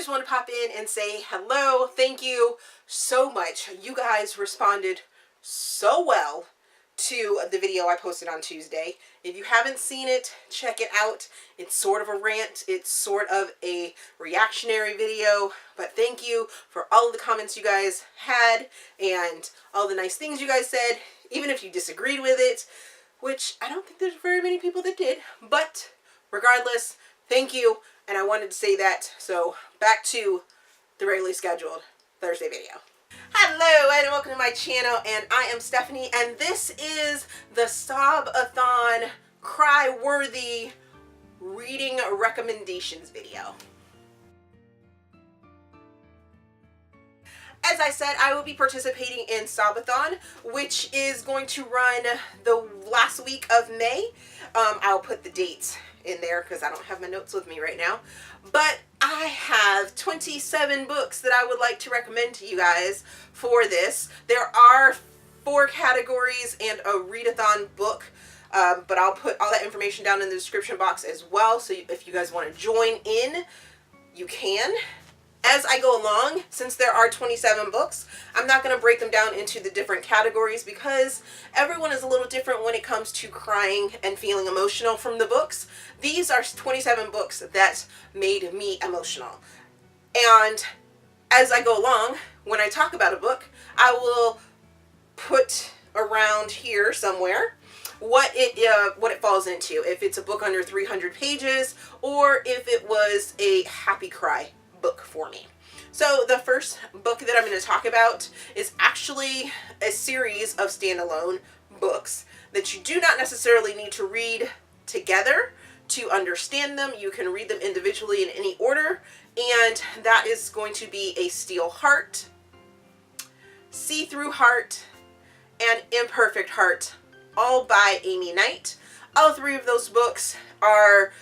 just want to pop in and say hello. Thank you so much. You guys responded so well to the video I posted on Tuesday. If you haven't seen it, check it out. It's sort of a rant. It's sort of a reactionary video. But thank you for all of the comments you guys had and all the nice things you guys said, even if you disagreed with it, which I don't think there's very many people that did. But regardless, thank you. And I wanted to say that. So back to the regularly scheduled Thursday video. Hello and welcome to my channel, and I am Stephanie, and this is the Sobathon cry-worthy reading recommendations video. As I said, I will be participating in Sobathon, which is going to run the last week of May. I'll put the dates in there because I don't have my notes with me right now. But I have 27 books that I would like to recommend to you guys for this. There are 4 categories and a readathon book, but I'll put all that information down in the description box as well. So if you guys want to join in, you can. As I go along, since there are 27 books, I'm not going to break them down into the different categories because everyone is a little different when it comes to crying and feeling emotional from the books. These are 27 books that made me emotional. And as I go along, when I talk about a book, I will put around here somewhere what it falls into. If it's a book under 300 pages or if it was a happy cry book for me. So the first book that I'm going to talk about is actually a series of standalone books that you do not necessarily need to read together to understand them. You can read them individually in any order, and that is going to be A Steel Heart, See Through Heart, and Imperfect Heart, all by Amie Knight. All 3 of those books are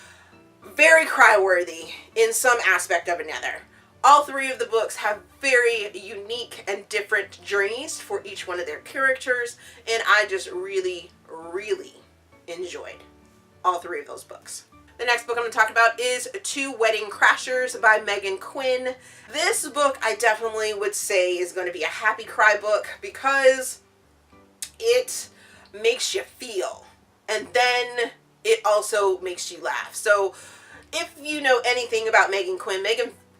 very cry-worthy in some aspect of another. All 3 of the books have very unique and different journeys for each one of their characters, and I just really, really enjoyed all 3 of those books. The next book I'm going to talk about is Two Wedding Crashers by Meghan Quinn. This book I definitely would say is going to be a happy cry book because it makes you feel, and then it also makes you laugh. So if you know anything about Meghan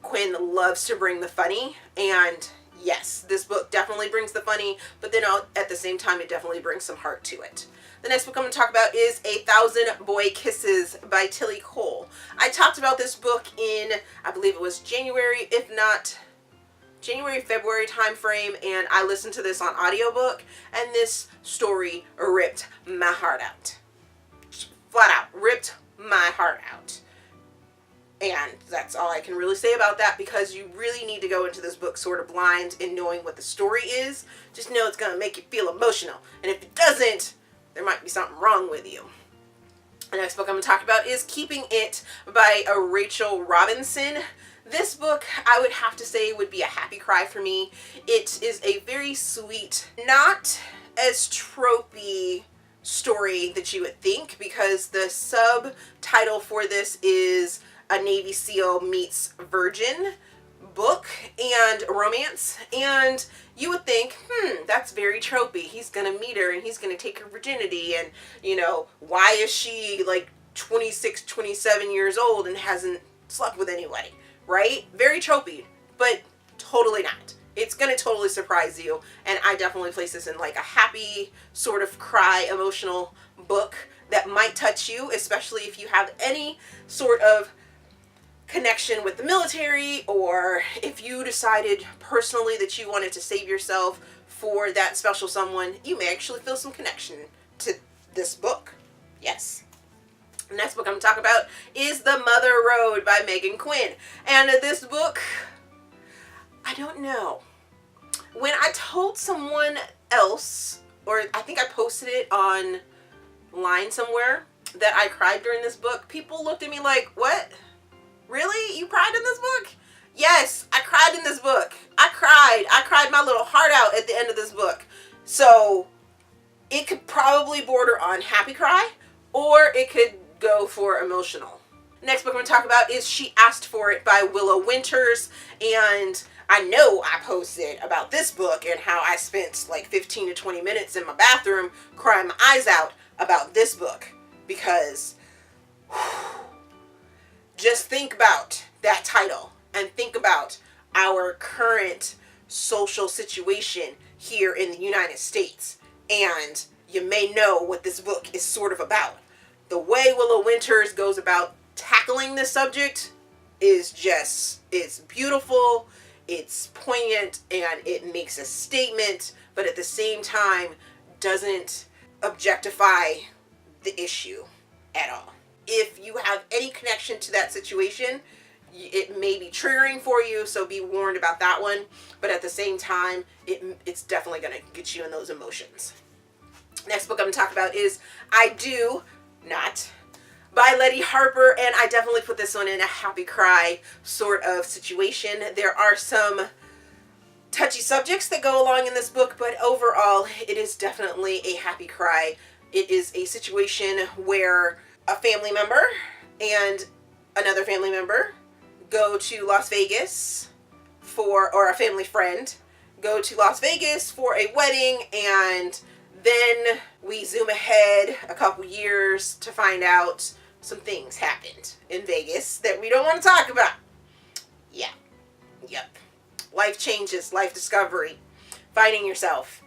Quinn loves to bring the funny, and yes, this book definitely brings the funny, but then at the same time, it definitely brings some heart to it. The next book I'm going to talk about is A Thousand Boy Kisses by Tillie. I talked about this book in, I believe it was January, if not January, February time frame, and I listened to this on audiobook, and this story ripped my heart out. Flat out, ripped my heart out. And that's all I can really say about that, because you really need to go into this book sort of blind in knowing what the story is. Just know it's going to make you feel emotional. And if it doesn't, there might be something wrong with you. The next book I'm going to talk about is Keeping It by Rachel Robinson. This book, I would have to say, would be a happy cry for me. It is a very sweet, not as tropey story that you would think, because the subtitle for this is A Navy SEAL Meets Virgin book and romance, and you would think, that's very tropey. He's gonna meet her and he's gonna take her virginity, and you know, why is she like 26, 27 years old and hasn't slept with anybody, right? Very tropey, but totally not. It's gonna totally surprise you, and I definitely place this in like a happy sort of cry emotional book that might touch you, especially if you have any sort of connection with the military, or if you decided personally that you wanted to save yourself for that special someone. You may actually feel some connection to this book. Yes. The next book I'm going to talk about is The Mother Road by Meghan Quinn. And this book, I don't know. When I told someone else, or I think I posted it online somewhere, that I cried during this book, people looked at me like, what? Really? You cried in this book? Yes, I cried in this book. I cried my little heart out at the end of this book. So it could probably border on happy cry, or it could go for emotional. Next book I'm going to talk about is She Asked For It by Willow Winters. And I know I posted about this book and how I spent like 15 to 20 minutes in my bathroom crying my eyes out about this book. Because just think about that title and think about our current social situation here in the United States. And you may know what this book is sort of about. The way Willow Winters goes about tackling this subject is just, it's beautiful, it's poignant, and it makes a statement, but at the same time doesn't objectify the issue at all. If you have any connection to that situation, it may be triggering for you, so be warned about that one. But at the same time, it's definitely going to get you in those emotions. Next book I'm going to talk about is I Do Not by Letty Harper, and I definitely put this one in a happy cry sort of situation. There are some touchy subjects that go along in this book, but overall, it is definitely a happy cry. It is a situation where a family member and another family member go to Las Vegas or a family friend go to Las Vegas for a wedding, and then we zoom ahead a couple years to find out some things happened in Vegas that we don't want to talk about. Yeah. Yep. Life changes, life discovery, finding yourself.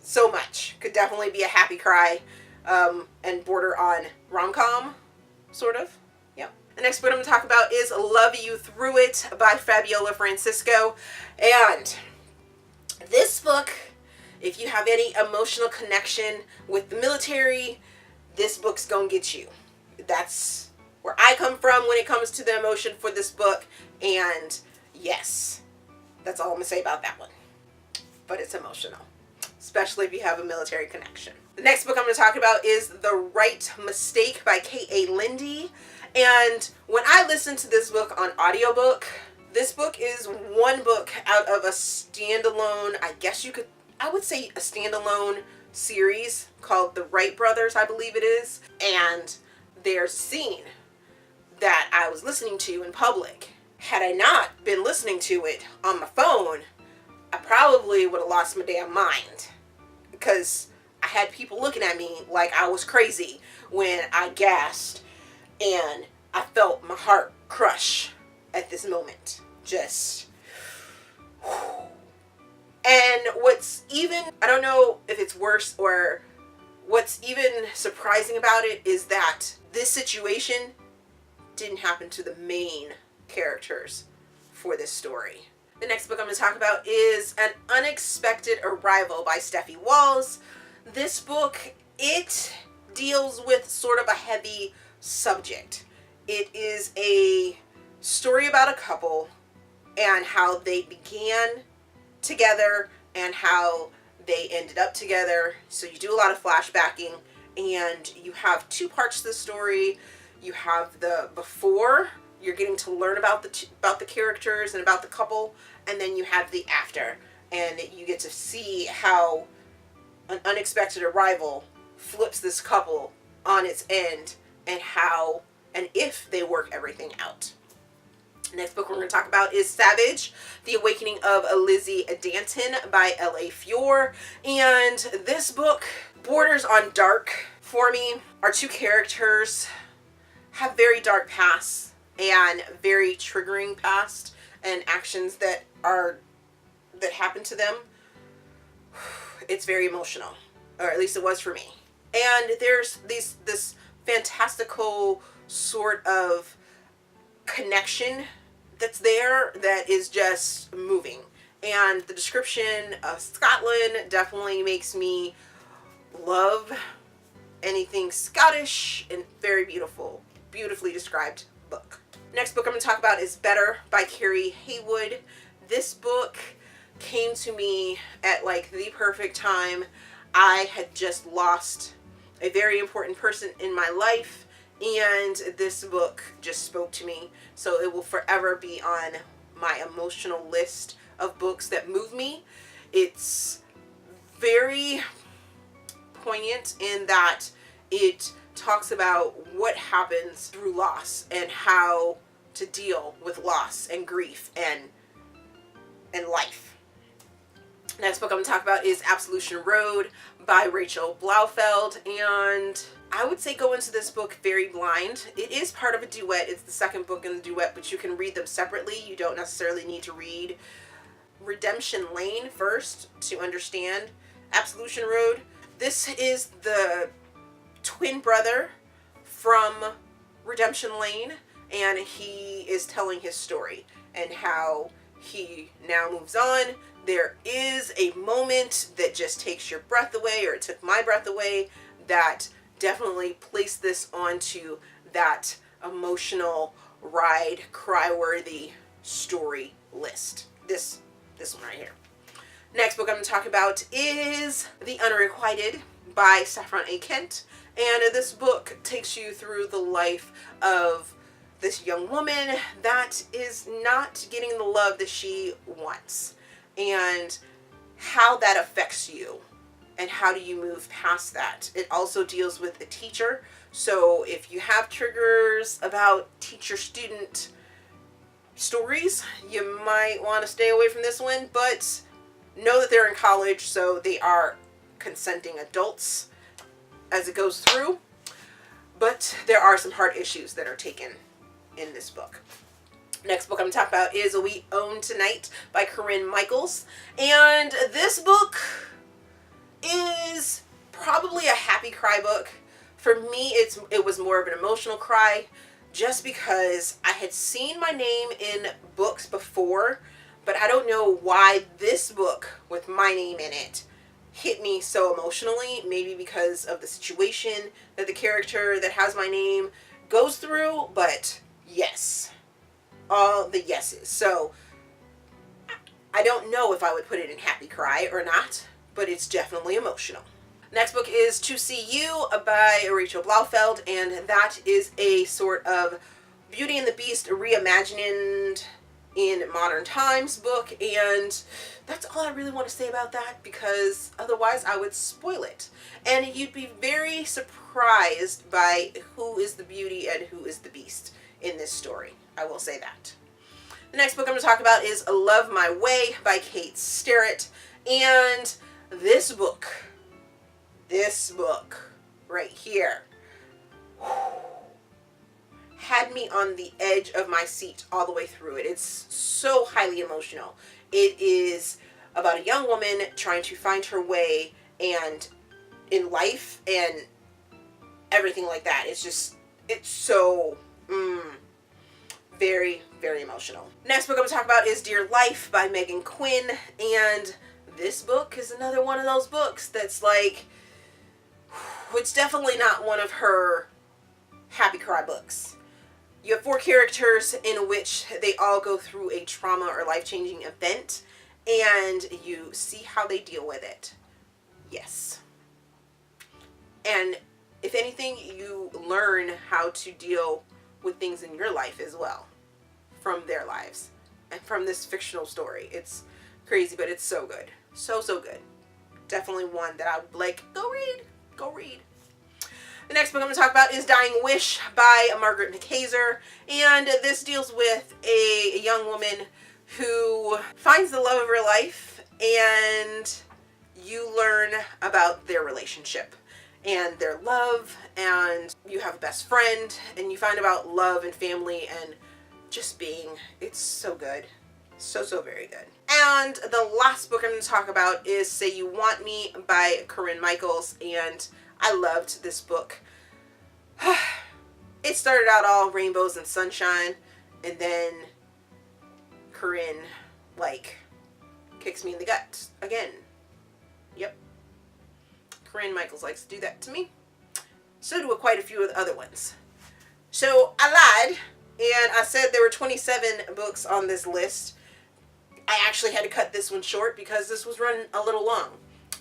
So much. Could definitely be a happy cry, and border on rom-com, sort of. Yep. The next book I'm going to talk about is Love You Through It by Fabiola Francisco. And this book, if you have any emotional connection with the military, this book's gonna get you. That's where I come from when it comes to the emotion for this book. And yes, that's all I'm gonna say about that one. But it's emotional, especially if you have a military connection. The next book I'm going to talk about is The Right Mistake by K.A. Lindy. And when I listened to this book on audiobook, this book is one book out of a standalone, I would say a standalone series called The Wright Brothers, I believe it is. And there's a scene that I was listening to in public. Had I not been listening to it on my phone, I probably would have lost my damn mind. Because I had people looking at me like I was crazy when I gasped and I felt my heart crush at this moment. Just. And what's even, I don't know if it's worse or what's even surprising about it is that this situation didn't happen to the main characters for this story. The next book I'm going to talk about is An Unexpected Arrival by Steffi Walls. This book, it deals with sort of a heavy subject. It is a story about a couple and how they began together and how they ended up together. So you do a lot of flashbacking, and you have two parts to the story. You have the before, you're getting to learn about the characters and about the couple, and then you have the after, and you get to see how an unexpected arrival flips this couple on its end, and how and if they work everything out. Next book we're going to talk about is Savage, The Awakening of Lizzie Danton by L.A. Fior. And this book borders on dark for me. Our two characters have very dark pasts and very triggering past and actions that happen to them. It's very emotional, or at least it was for me. And there's this fantastical sort of connection that's there that is just moving. And the description of Scotland definitely makes me love anything Scottish, and very beautifully described book. Next book I'm going to talk about is Better by Carrie Haywood. This book came to me at like the perfect time. I had just lost a very important person in my life, and this book just spoke to me. So it will forever be on my emotional list of books that move me. It's very poignant in that it talks about what happens through loss and how to deal with loss and grief and life. Next book I'm going to talk about is Absolution Road by Rachel Blaufeld, and I would say go into this book very blind. It is part of a duet. It's the second book in the duet, but you can read them separately. You don't necessarily need to read Redemption Lane first to understand Absolution Road. This is the twin brother from Redemption Lane, and he is telling his story and how he now moves on. There is a moment that just takes your breath away, or it took my breath away, that definitely placed this onto that emotional ride, cry-worthy story list. This one right here. Next book I'm going to talk about is The Unrequited by Saffron A. Kent. And this book takes you through the life of this young woman that is not getting the love that she wants, and how that affects you and how do you move past that. It also deals with a teacher, so if you have triggers about teacher-student stories, you might want to stay away from this one, but know that they're in college, so they are consenting adults as it goes through, but there are some hard issues that are taken in this book. Next book I'm talking about is We Own Tonight by Corinne Michaels, and this book is probably a happy cry book. For me, it was more of an emotional cry, just because I had seen my name in books before, but I don't know why this book with my name in it hit me so emotionally. Maybe because of the situation that the character that has my name goes through, but yes, all the yeses. So I don't know if I would put it in happy cry or not, but it's definitely emotional. Next book is To See You by Rachel Blaufeld, and that is a sort of Beauty and the Beast reimagined in modern times book, and that's all I really want to say about that, because otherwise I would spoil it. And you'd be very surprised by who is the beauty and who is the beast in this story. I will say that. The next book I'm going to talk about is Love My Way by Kate Starrett, and this book right here had me on the edge of my seat all the way through it. It's so highly emotional. It is about a young woman trying to find her way and in life and everything like that. It's so very, very emotional. Next book I'm going to talk about is Dear Life by Meghan Quinn, and this book is another one of those books that's like, it's definitely not one of her happy cry books. You have 4 characters in which they all go through a trauma or life-changing event, and you see how they deal with it. Yes. And if anything, you learn how to deal with things in your life as well from their lives and from this fictional story. It's crazy, but it's so good. So good. Definitely one that I would like, go read. The next book I'm going to talk about is Dying Wish by Margaret McHazer, and this deals with a young woman who finds the love of her life, and you learn about their relationship and their love, and you have a best friend, and you find about love and family and just being. It's so good. So very good. And the last book I'm going to talk about is Say You Want Me by Corinne Michaels, and I loved this book. It started out all rainbows and sunshine, and then Corinne, kicks me in the gut again. Yep. Corinne Michaels likes to do that to me. So do quite a few of the other ones. So I lied, and I said there were 27 books on this list. I actually had to cut this one short because this was running a little long,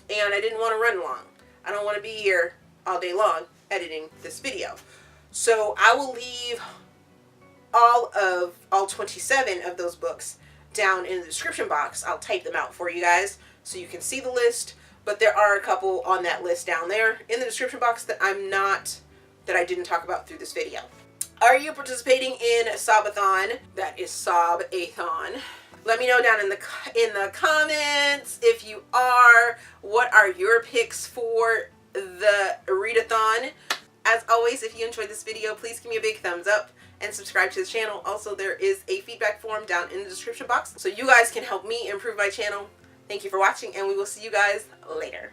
and I didn't want to run long. I don't want to be here all day long editing this video. So I will leave all 27 of those books down in the description box. I'll type them out for you guys so you can see the list, but there are a couple on that list down there in the description box that I'm not that I didn't talk about through this video. Are you participating in Sobathon? That is Sobathon. Let me know down in the comments if you are. What are your picks for the readathon? As always, if you enjoyed this video, please give me a big thumbs up and subscribe to the channel. Also, there is a feedback form down in the description box so you guys can help me improve my channel. Thank you for watching, and we will see you guys later.